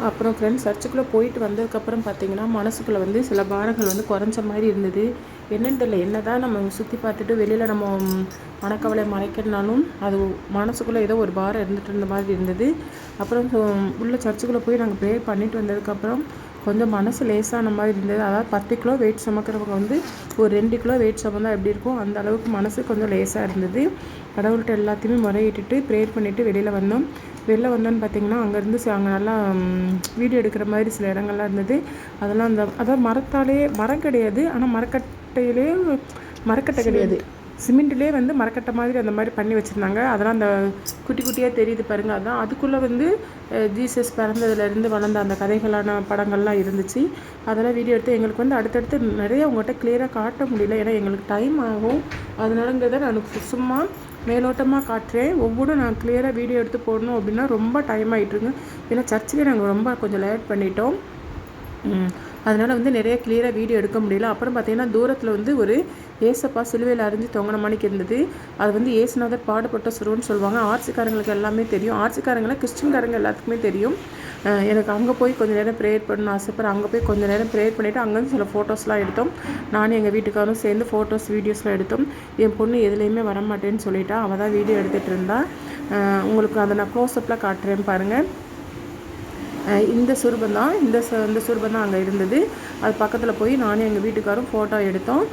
அப்புறம் ஃப்ரெண்ட்ஸ் சர்ச்சுக்குள்ளே போயிட்டு வந்ததுக்கப்புறம் பார்த்திங்கன்னா மனசுக்குள்ளே வந்து சில பாரங்கள் வந்து குறைஞ்ச மாதிரி இருந்தது. என்னென்னு தெரியல, என்ன தான் நம்ம சுற்றி பார்த்துட்டு வெளியில் நம்ம மனக்கவலை மறைக்கிறனாலும் அது மனசுக்குள்ளே ஏதோ ஒரு பாரம் இருந்துகிட்டு இருந்த மாதிரி இருந்தது. அப்புறம் உள்ள சர்ச்சுக்குள்ளே போய் நாங்கள் ப்ரேயர் பண்ணிட்டு வந்ததுக்கப்புறம் கொஞ்சம் மனசு லேசான மாதிரி இருந்தது. அதாவது 10 கிலோ வெயிட் சுமக்கிறவங்க வந்து ஒரு 2 கிலோ வெயிட் சுமந்தா எப்படி இருக்கும், அந்த அளவுக்கு மனசு கொஞ்சம் லேசாக இருந்தது. கடவுள்கிட்ட எல்லாத்தையுமே முறையிட்டுட்டு ப்ரேயர் பண்ணிவிட்டு வெளியில் வந்தோன்னு பார்த்திங்கன்னா அங்கேருந்து அங்கே நல்லா வீடியோ எடுக்கிற மாதிரி சில இடங்கள்லாம் இருந்தது. அதெல்லாம் அதாவது மரம் கிடையாது, ஆனால் மரக்கட்டை கிடையாது, சிமெண்ட்லேயே வந்து மரக்கட்டை மாதிரி அந்த மாதிரி பண்ணி வச்சுருந்தாங்க. அதெல்லாம் அந்த குட்டி குட்டியாக தெரியுது பாருங்கள், அதுதான். அதுக்குள்ளே வந்து ஜீசஸ் பிறந்ததுலேருந்து வளர்ந்த அந்த கதைகளான படங்கள்லாம் இருந்துச்சு. அதெல்லாம் வீடியோ எடுத்து எங்களுக்கு வந்து அடுத்தடுத்து நிறைய உங்கள்கிட்ட கிளியராக காட்ட முடியல, ஏன்னா எங்களுக்கு டைம் ஆகும். அதனாலங்கிறத நான் சும்மா மேலோட்டமாக காட்டுறேன். ஒவ்வொன்றும் நான் கிளியராக வீடியோ எடுத்து போடணும் அப்படின்னா ரொம்ப டைம் ஆகிட்டுருங்க. ஏன்னா சர்ச்சுக்கே நாங்கள் ரொம்ப கொஞ்சம் லேட் பண்ணிட்டோம். அதனால் வந்து நிறைய கிளியராக வீடியோ எடுக்க முடியல. அப்புறம் பார்த்திங்கன்னா தூரத்தில் வந்து ஒரு ஏசப்பா சிலுவையில் அரிஞ்சு தொங்கின மணிக்கு இருந்தது. அது வந்து ஏசுநாதர் பாடுபட்ட சுருவன்னு சொல்லுவாங்க. ஆர்சிக்காரங்களுக்கு எல்லாமே தெரியும், ஆர்சிக்காரங்களை கிறிஸ்டின்காரங்க எல்லாத்துக்குமே தெரியும். எனக்கு அங்கே போய் கொஞ்சம் நேரம் ப்ரேயர் பண்ணணும்னு ஆசைப்படுறேன். அங்கே போய் கொஞ்சம் நேரம் ப்ரேயர் பண்ணிவிட்டு அங்கேருந்து சில ஃபோட்டோஸ்லாம் எடுத்தோம். நானும் எங்கள் வீட்டுக்காரும் சேர்ந்து ஃபோட்டோஸ் வீடியோஸ்லாம் எடுத்தோம். என் பொண்ணு எதுலேயுமே வரமாட்டேன்னு சொல்லிட்டா, அவள் தான் வீடியோ எடுத்துகிட்டு இருந்தா. உங்களுக்கு அதை நான் க்ளோஸ்அப்பில் காட்டுறேன் பாருங்கள். இந்த சுரூபம் தான் அங்கே இருந்தது. அது பக்கத்தில் போய் நானும் எங்கள் வீட்டுக்காரும் ஃபோட்டோ எடுத்தோம்.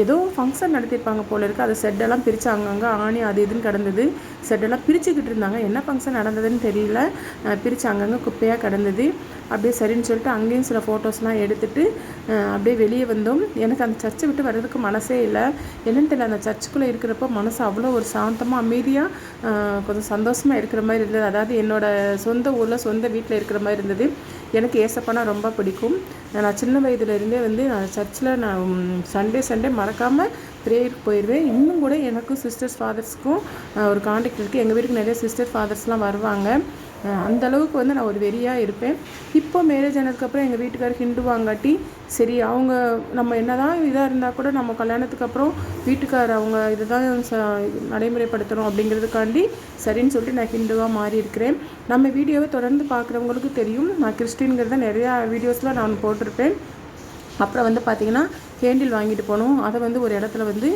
ஏதோ ஃபங்க்ஷன் நடத்தியிருப்பாங்க போல இருக்குது. அது செட்டெல்லாம் பிரித்து அங்கங்கே ஆணி அது இதுன்னு கிடந்தது. செட்டெல்லாம் பிரிச்சுக்கிட்டு இருந்தாங்க. என்ன ஃபங்க்ஷன் நடந்ததுன்னு தெரியல, பிரித்து அங்கங்கே குப்பையாக கிடந்தது. அப்படியே சரின்னு சொல்லிட்டு அங்கேயும் சில ஃபோட்டோஸ்லாம் எடுத்துகிட்டு அப்படியே வெளியே வந்தோம். எனக்கு அந்த சர்ச்சை விட்டு வர்றதுக்கு மனசே இல்லை. என்னென்னு தெரியல, அந்த சர்ச்சுக்குள்ளே இருக்கிறப்போ மனசு அவ்வளோ ஒரு சாந்தமாக அமைதியாக கொஞ்சம் சந்தோஷமாக இருக்கிற மாதிரி இருந்தது. அதாவது என்னோடய சொந்த ஊரில் சொந்த வீட்டில் இருக்கிற மாதிரி இருந்தது. எனக்கு ஏசப்பானா ரொம்ப பிடிக்கும். நான் சின்ன வயதுலேருந்தே வந்து நான் சர்ச்சில் நான் சண்டே மறக்காமல் ப்ரேயருக்கு போயிடுவேன். இன்னும் கூட எனக்கும் சிஸ்டர்ஸ் ஃபாதர்ஸ்க்கும் ஒரு கான்டாக்ட் இருக்குது. எங்கள் வீட்டுக்கு நிறைய சிஸ்டர் ஃபாதர்ஸ்லாம் வருவாங்க. அந்தளவுக்கு வந்து நான் ஒரு வெறியாக இருப்பேன். இப்போ மேரேஜ் ஆனதுக்கப்புறம் எங்கள் வீட்டுக்காரர் ஹிந்துவாங்காட்டி சரி, அவங்க நம்ம என்ன தான் இதாக இருந்தால் கூட நம்ம கல்யாணத்துக்கு அப்புறம் வீட்டுக்காரர் அவங்க இதை தான் நடைமுறைப்படுத்தணும் அப்படிங்கிறதுக்காண்டி சரின்னு சொல்லிட்டு நான் ஹிந்துவாக மாறி இருக்கிறேன். நம்ம வீடியோவை தொடர்ந்து பார்க்குறவங்களுக்கு தெரியும், நான் கிறிஸ்டின்கிறத நிறையா வீடியோஸில் நான் போட்டிருப்பேன். அப்புறம் வந்து பார்த்திங்கன்னா கேண்டில் வாங்கிட்டு போனோம். அதை வந்து ஒரு இடத்துல வந்து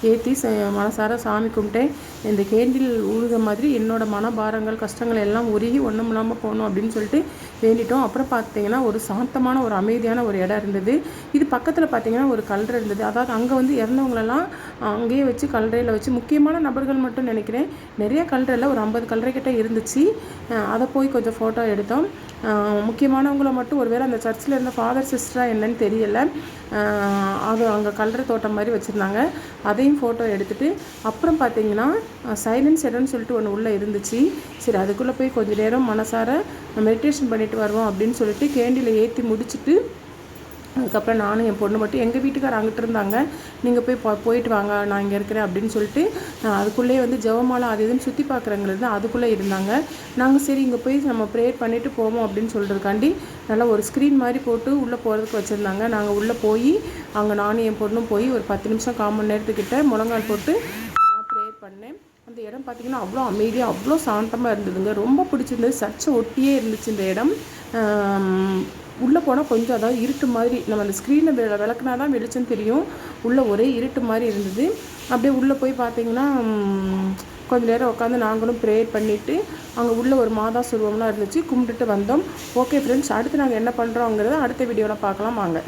ஏற்றி மனசார சாமி கும்பிட்டேன். இந்த கேண்டில் ஊழுகிற மாதிரி என்னோடய மனபாரங்கள் கஷ்டங்கள் எல்லாம் உருகி ஒன்றும் இல்லாமல் போகணும் அப்படின்னு சொல்லிட்டு வேண்டிட்டோம். அப்புறம் பார்த்திங்கன்னா ஒரு சாந்தமான ஒரு அமைதியான ஒரு இடம் இருந்தது. இது பக்கத்தில் பார்த்திங்கன்னா ஒரு கல்லறை இருந்தது. அதாவது அங்கே வந்து இறந்தவங்களெல்லாம் அங்கேயே வச்சு கல்லறையில் வச்சு முக்கியமான நபர்கள் மட்டும் நினைக்கிறேன், நிறைய கல்லறையில் ஒரு 50 கல்லறை கிட்ட இருந்துச்சு. அதை போய் கொஞ்சம் ஃபோட்டோ எடுத்தோம். முக்கியமானவங்கள மட்டும் ஒருவேளை அந்த சர்ச்சில் இருந்த ஃபாதர் சிஸ்டராக என்னன்னு தெரியல, அது அங்கே கல்லறை தோட்டம் மாதிரி வச்சுருந்தாங்க. அதையும் ஃபோட்டோ எடுத்துகிட்டு அப்புறம் பார்த்திங்கன்னா சைலன்ஸ் இடம்னு சொல்லிட்டு ஒன்று உள்ளே இருந்துச்சு. சரி, அதுக்குள்ளே போய் கொஞ்சம் நேரம் மனசார மெடிடேஷன் பண்ணிட்டு வருவோம் அப்படின்னு சொல்லிட்டு கேண்டில் ஏற்றி முடிச்சுட்டு அதுக்கப்புறம் நானும் என் பொண்ணு மட்டும், எங்கள் வீட்டுக்காரர் அங்கிட்டு இருந்தாங்க. நீங்கள் போயிட்டு வாங்க, நான் இங்கே இருக்கிறேன் அப்படின்னு சொல்லிட்டு அதுக்குள்ளேயே வந்து ஜெபமாலை அது இதுன்னு சுற்றி பார்க்குறவங்களுக்கு அதுக்குள்ளே இருந்தாங்க. நாங்கள் சரி இங்கே போய் நம்ம ப்ரேயர் பண்ணிவிட்டு போவோம் அப்படின்னு சொல்கிறதுக்காண்டி நல்லா ஒரு ஸ்க்ரீன் மாதிரி போட்டு உள்ளே போகிறதுக்கு வச்சுருந்தாங்க. நாங்கள் உள்ளே போய் அங்கே நானும் என் பொண்ணும் போய் ஒரு 10 நிமிஷம் 1/4 மணி நேரத்துக்கிட்ட முழங்கால் போட்டு நான் ப்ரேயர் பண்ணேன். அந்த இடம் பார்த்திங்கன்னா அவ்வளோ அமைதியாக அவ்வளோ சாந்தமாக இருந்ததுங்க. ரொம்ப பிடிச்சிருந்தது. சர்ச்சை ஒட்டியே இருந்துச்சு இந்த இடம். உள்ளே போனால் கொஞ்சம் அதாவது இருட்டு மாதிரி, நம்ம அந்த ஸ்க்ரீனில் விளக்குனா தான் வெளிச்சம் தெரியும். உள்ளே ஒரே இருட்டு மாதிரி இருந்தது. அப்படியே உள்ளே போய் பார்த்திங்கன்னா கொஞ்சம் நேரம் உட்காந்து நாங்களும் ப்ரேயர் பண்ணிவிட்டு அங்கே உள்ள ஒரு மாதா சுருவம்லாம் இருந்துச்சு, கும்பிட்டுட்டு வந்தோம். ஓகே ஃப்ரெண்ட்ஸ், அடுத்து நாங்கள் என்ன பண்ணுறோங்கிறத அடுத்த வீடியோவில் பார்க்கலாம் வாங்க.